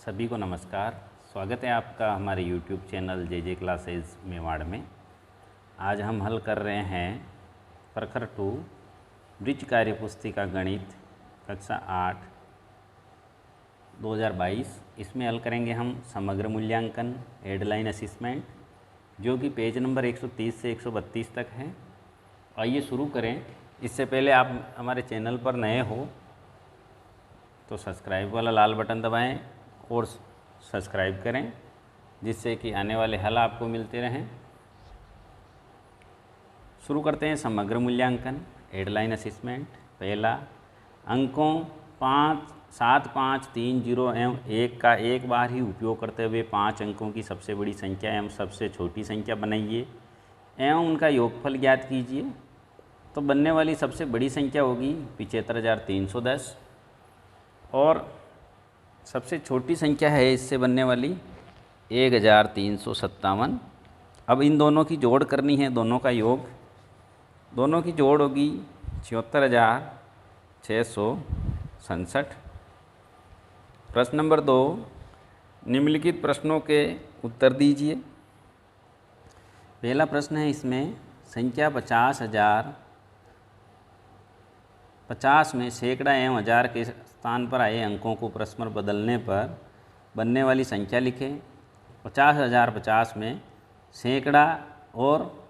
सभी को नमस्कार। स्वागत है आपका हमारे YouTube चैनल जे क्लासेज मेवाड़ में। आज हम हल कर रहे हैं प्रखर 2 वृत्त कार्य पुस्तिका गणित कक्षा 8 2022। इसमें हल करेंगे हम समग्र मूल्यांकन हेडलाइन असेसमेंट, जो कि पेज नंबर 130 से 132 तक है। आइए शुरू करें। इससे पहले आप हमारे चैनल पर नए हो तो सब्सक्राइब वाला लाल बटन दबाएं और सब्सक्राइब करें, जिससे कि आने वाले हल आपको मिलते रहें। शुरू करते हैं समग्र मूल्यांकन हेडलाइन असेसमेंट। पहला, अंकों 5, 7, 5, 3, 0 एवं 1 का एक बार ही उपयोग करते हुए 5 अंकों की सबसे बड़ी संख्या एवं सबसे छोटी संख्या बनाइए एवं उनका योगफल ज्ञात कीजिए। तो बनने वाली सबसे बड़ी संख्या होगी 75,310 और सबसे छोटी संख्या है इससे बनने वाली 1,357। अब इन दोनों की जोड़ करनी है, दोनों का योग। दोनों की जोड़ होगी 74,667। प्रश्न नंबर 2, निम्नलिखित प्रश्नों के उत्तर दीजिए। पहला प्रश्न है इसमें, संख्या 50 में सैकड़ा एवं हज़ार के स्थान पर आए अंकों को परस्पर बदलने पर बनने वाली संख्या लिखें। 50,050 में सैकड़ा और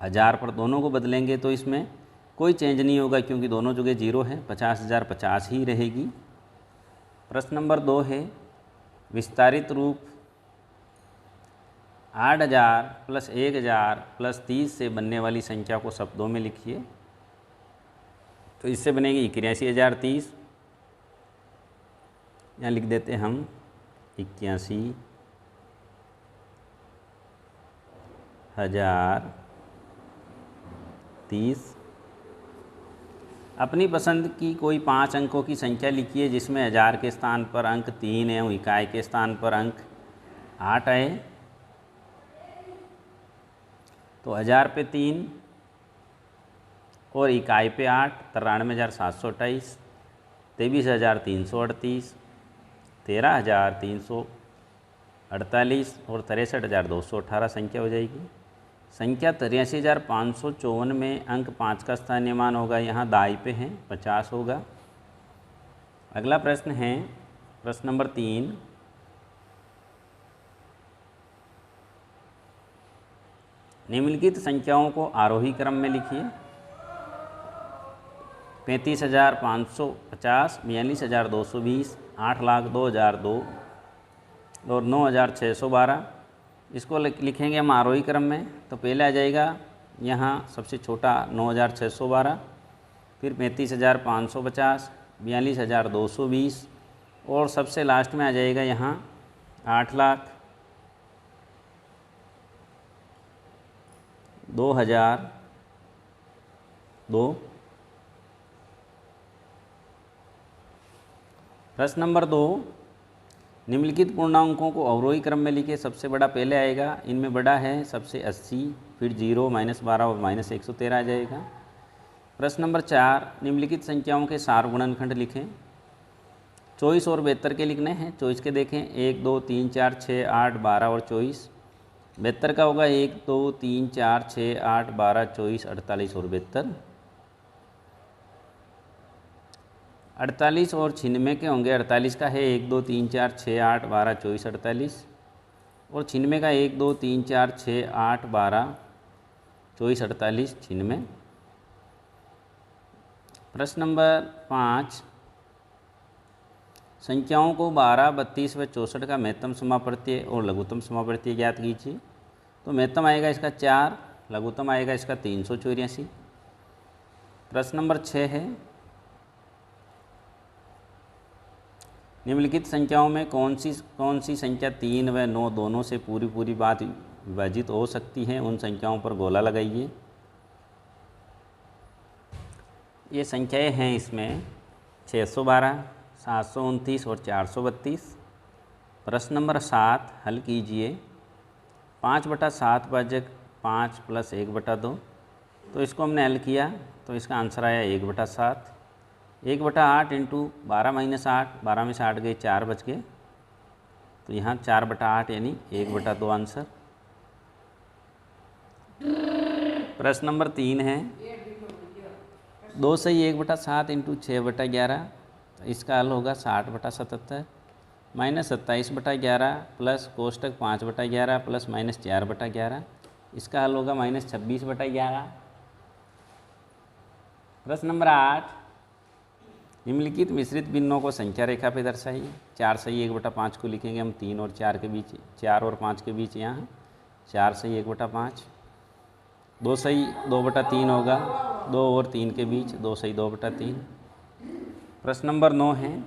हज़ार पर दोनों को बदलेंगे तो इसमें कोई चेंज नहीं होगा, क्योंकि दोनों जगह 0 है। 50,050 ही रहेगी। प्रश्न नंबर 2 है, विस्तारित रूप 8,000 + 1,000 + 30 से बनने वाली संख्या को शब्दों में लिखिए। तो इससे बनेगी 81,030। यहाँ लिख देते हैं हम 81,030। अपनी पसंद की कोई 5 अंकों की संख्या लिखिए, जिसमें हज़ार के स्थान पर अंक 3 एवं इकाई के स्थान पर अंक 8 आए। तो हज़ार पे 3 और इकाई पे 8, 93,728, 23,338, 13,348 और 63,218 संख्या हो जाएगी। संख्या 83,554 में अंक 5 का स्थानीय मान होगा, यहाँ दाई पे है, 50 होगा। अगला प्रश्न है प्रश्न नंबर 3, निम्नलिखित संख्याओं को आरोही क्रम में लिखिए। 35,550, 42,220, 8,02,002 और 9,612। इसको लिखेंगे हम आरोही क्रम में। तो पहले आ जाएगा यहाँ सबसे छोटा 9,612, फिर 35,550, 42,220 और सबसे लास्ट में आ जाएगा यहाँ 8,02,002। प्रश्न नंबर 2, निम्नलिखित पूर्णांकों को अवरोही क्रम में लिखे। सबसे बड़ा पहले आएगा, इनमें बड़ा है सबसे 80, फिर 0, -12 और -113 आ जाएगा। प्रश्न नंबर 4, निम्नलिखित संख्याओं के सार गुणनखंड लिखें। 24 और 72 के लिखने हैं। 24 के देखें 1, 2, 3, 4, 6, 8, 12 और 24। 72 का होगा 1, 2, 3, 4, 6, 8, 12, 24, 48 और 72। 48 और 96 के होंगे। 48 का है 1, 2, 3, 4, 6, 8, 12, 24, 48 और 96 का 1, 2, 3, 4, 6, 8, 12, 24, 48, 96। प्रश्न नंबर 5, संख्याओं को 12, 32 व 64 का महत्तम समापवर्तीय और लघुत्तम समापवर्तीय ज्ञात कीजिए। तो महत्तम आएगा इसका 4, लघुत्तम आएगा इसका 384। प्रश्न नंबर 6 है, निम्नलिखित संख्याओं में कौन सी संख्या 3 व 9 दोनों से पूरी बात विभाजित हो सकती है। उन संख्याओं पर गोला लगाइए। ये संख्याएं हैं इसमें 612, 729 और 432। प्रश्न नंबर 7 हल कीजिए। 5/7 भाजक 5 + 1/2। तो इसको हमने हल किया तो इसका आंसर आया 1/7। 1/8 इंटू 12-8, 12 में से 8 गए 4 बच गए, तो यहाँ 4/8 यानी 1/2 आंसर। प्रश्न नंबर 3 है 2 सही 1/7 इंटू 6/11, तो इसका हल होगा 60/77 माइनस 27/11 प्लस कोष्टक 5/11 प्लस माइनस 4/11, इसका हल होगा माइनस 26/11। प्रश्न नंबर 8 निम्नलिखित मिश्रित भिन्नों को संख्या रेखा पे दर्शाइए। 4 सही 1/5 को लिखेंगे हम 3 और 4 के बीच, 4 और 5 के बीच यहाँ 4 सही 1/5। 2 सही 2/3 होगा 2 और 3 के बीच 2 सही 2/3। प्रश्न नंबर 9 है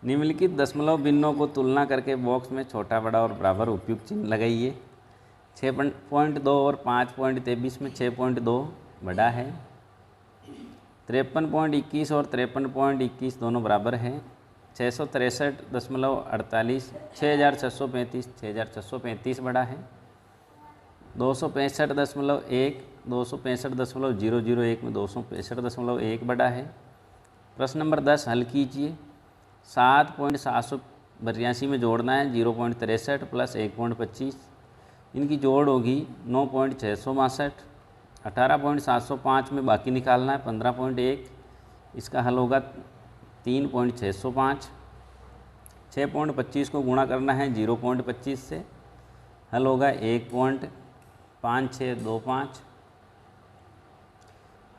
निम्नलिखित दशमलव भिन्नों को तुलना करके बॉक्स में छोटा बड़ा और बराबर उपयुक्त चिन्ह लगाइए। 6.2 और 5.23 में 6.2 बड़ा है। 53.21 और 53.21 दोनों बराबर हैं। 663.48 6635 बड़ा है। 265.1 265.001 में 265.1 बड़ा है। प्रश्न नंबर 10 हल कीजिए। 7.782 में जोड़ना है 0.63 प्लस 1.25, इनकी जोड़ होगी 9.662। 18.705 में बाकी निकालना है 15.1, इसका हल होगा 3.605। 6.25 को गुणा करना है 0.25 से, हल होगा 1.5625।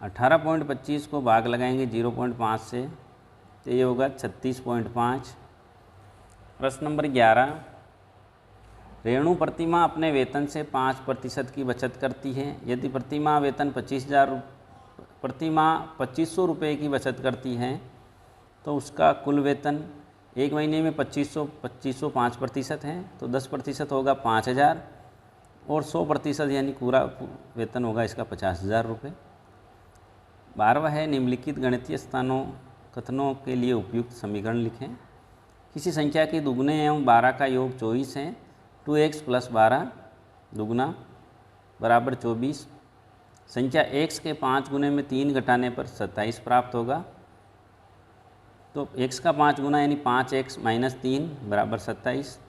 18.25 को भाग लगाएंगे 0.5 से, तो ये होगा 36.5। प्रश्न नंबर 11 रेणु प्रतिमाह अपने वेतन से 5% की बचत करती है। यदि प्रतिमाह वेतन 2500 रुपये की बचत करती है तो उसका कुल वेतन एक महीने में 2500 5% है, तो 10% होगा 5000 और 100% यानी पूरा वेतन होगा इसका 50,000 रुपये। 12वां है निम्नलिखित गणितीय स्थानों कथनों के लिए उपयुक्त समीकरण लिखें। किसी संख्या के दुगुने एवं 12 का योग 24 है। 2x + 12 दुगुना बराबर 24। संख्या x के 5 गुने में 3 घटाने पर 27 प्राप्त होगा, तो x का 5 गुना यानी 5x - 3 बराबर 27।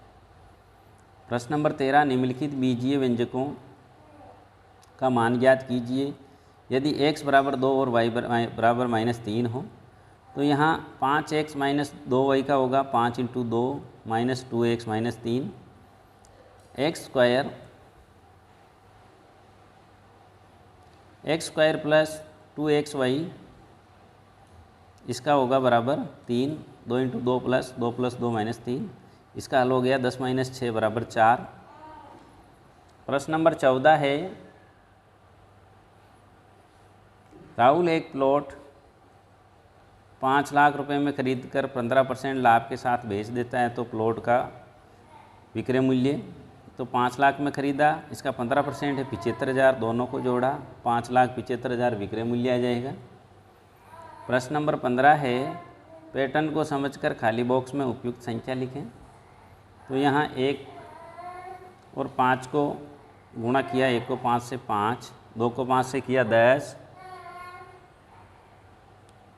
प्रश्न नंबर 13 निम्नलिखित बीजीय व्यंजकों का मान ज्ञात कीजिए। यदि x बराबर 2 और y बराबर -3 हो तो यहाँ 5x - 2y का होगा 5 × 2 - 2x - 3 x square plus 2xy, इसका होगा बराबर 3। 2 × 2 + 2 + 2 - 3, इसका हल हो गया 10 - 6 बराबर 4। प्रश्न नंबर 14 है राहुल एक प्लॉट 5 लाख रुपए में खरीदकर 15% लाभ के साथ बेच देता है, तो प्लॉट का विक्रय मूल्य, तो 5 लाख में खरीदा, इसका 15% है 75,000, दोनों को जोड़ा 5,75,000 विक्रय मूल्य आ जाएगा। प्रश्न नंबर 15 है पैटर्न को समझकर खाली बॉक्स में उपयुक्त संख्या लिखें। तो यहाँ 1 और 5 को गुणा किया, 1 को 5 से 5, 2 को 5 से किया 10,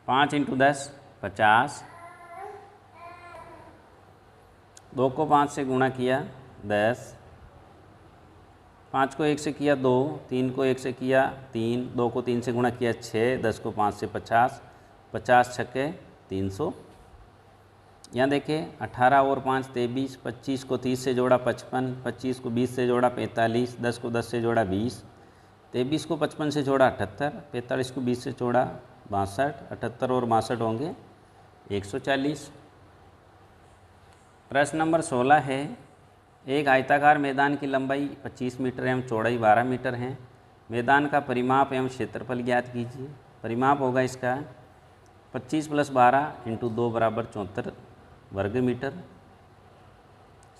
5 × 10 50, 2 को 5 से गुणा किया 10, 5 को 1 से किया 2, 3 को 1 से किया 3, 2 को 3 से गुणा किया 6, 10 को 5 से 50, 50 छक्के 300। यहाँ देखें 18 और 5 23, 25 को 30 से जोड़ा 55, 25 को 20 से जोड़ा 45, 10 को 10 से जोड़ा 20, 23 को 55 से जोड़ा 78, 45 को 20 से जोड़ा 62, 78 और 62 होंगे 140। प्रश्न नंबर 16 है एक आयताकार मैदान की लंबाई 25 मीटर एवं चौड़ाई 12 मीटर है। मैदान का परिमाप एवं क्षेत्रफल ज्ञात कीजिए। परिमाप होगा इसका 25 + 12 × 2 बराबर 74 वर्ग मीटर।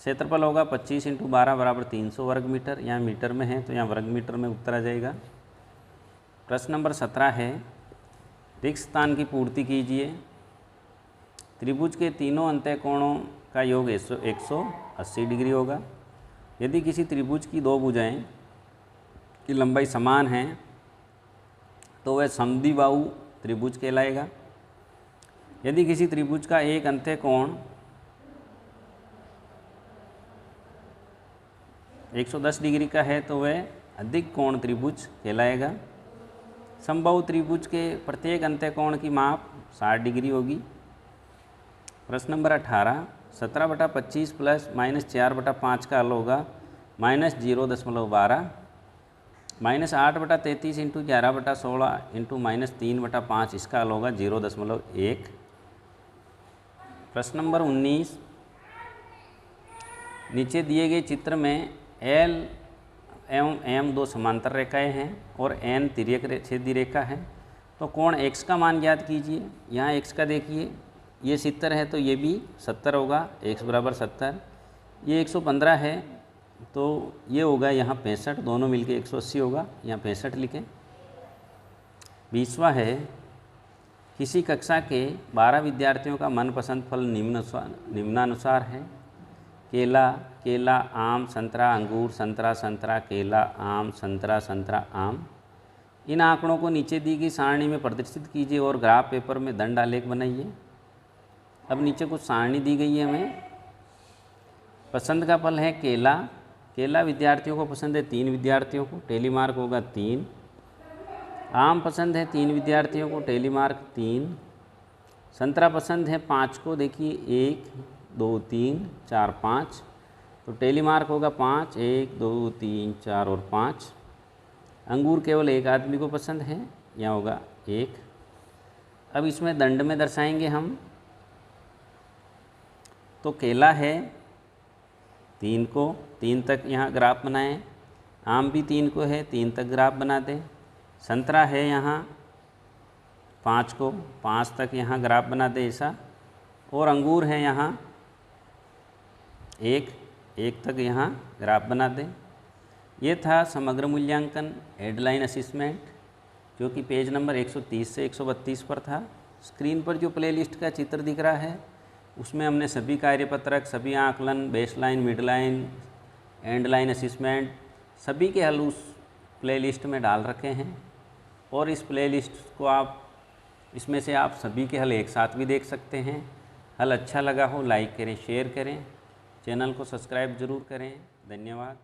क्षेत्रफल होगा 25 × 12 बराबर 300 वर्ग मीटर। यहाँ मीटर में है तो यहाँ वर्ग मीटर में उत्तर आ जाएगा। प्रश्न नंबर 17 है रिक्त स्थान की पूर्ति कीजिए। त्रिभुज के तीनों अंत्य कोणों का योग 180 डिग्री होगा। यदि किसी त्रिभुज की दो भुजाएं की लंबाई समान है तो वह समद्विबाहु त्रिभुज कहलाएगा। यदि किसी त्रिभुज का एक अंत्य कोण 110 डिग्री का है तो वह अधिक कोण त्रिभुज कहलाएगा। समबाहु त्रिभुज के प्रत्येक अंत्य कोण की माप 60 डिग्री होगी। प्रश्न नंबर 18, 17/25 प्लस -4/5 का हल होगा -0.12 -8/33 इंटू 11/16 इंटू -3/5, इसका हल होगा 0.1। प्रश्न नंबर 19, नीचे दिए गए चित्र में L एवं M दो समांतर रेखाएं हैं और N तिर्यक छेदी रेखा है, तो कोण X का मान ज्ञात कीजिए। यहाँ X का देखिए, ये 70 है तो ये भी 70 होगा, X बराबर 70। ये 115 है तो ये होगा यहाँ 65, दोनों मिलके 180 होगा, यहाँ 65 लिखें। 20वां है, किसी कक्षा के 12 विद्यार्थियों का मनपसंद फल निम्नानुसार है। केला, केला, आम, संतरा, अंगूर, संतरा, संतरा, केला, आम, संतरा, संतरा, आम। इन आंकड़ों को नीचे दी गई सारणी में प्रदर्शित कीजिए और ग्राफ पेपर में दंड आलेख बनाइए। अब नीचे कुछ सारणी दी गई है हमें। पसंद का फल है केला। केला विद्यार्थियों को पसंद है 3 विद्यार्थियों को, टेली मार्क होगा 3। आम पसंद है 3 विद्यार्थियों को, टेली मार्क 3। संतरा पसंद है 5 को, देखिए 1 2 3 4 5, तो टेली मार्क होगा 5, 1 2 3 4 और 5। अंगूर केवल एक आदमी को पसंद है, यहाँ होगा 1। अब इसमें दंड में दर्शाएंगे हम, तो केला है 3 को, 3 तक यहाँ ग्राफ बनाएं। आम भी 3 को है, 3 तक ग्राफ बना दें। संतरा है यहाँ 5 को, 5 तक यहाँ ग्राफ बना दें ऐसा। और अंगूर है यहाँ 1 तक यहाँ ग्राफ बना दें। ये था समग्र मूल्यांकन हेडलाइन असेसमेंट, जो कि पेज नंबर 130 से 132 पर था। स्क्रीन पर जो प्लेलिस्ट का चित्र दिख रहा है उसमें हमने सभी कार्यपत्रक, सभी आकलन, बेसलाइन, मिडलाइन, एंडलाइन असेसमेंट, सभी के हल उस प्लेलिस्ट में डाल रखे हैं। और इस प्लेलिस्ट को इसमें से आप सभी के हल एक साथ भी देख सकते हैं। हल अच्छा लगा हो लाइक करें, शेयर करें, चैनल को सब्सक्राइब ज़रूर करें। धन्यवाद।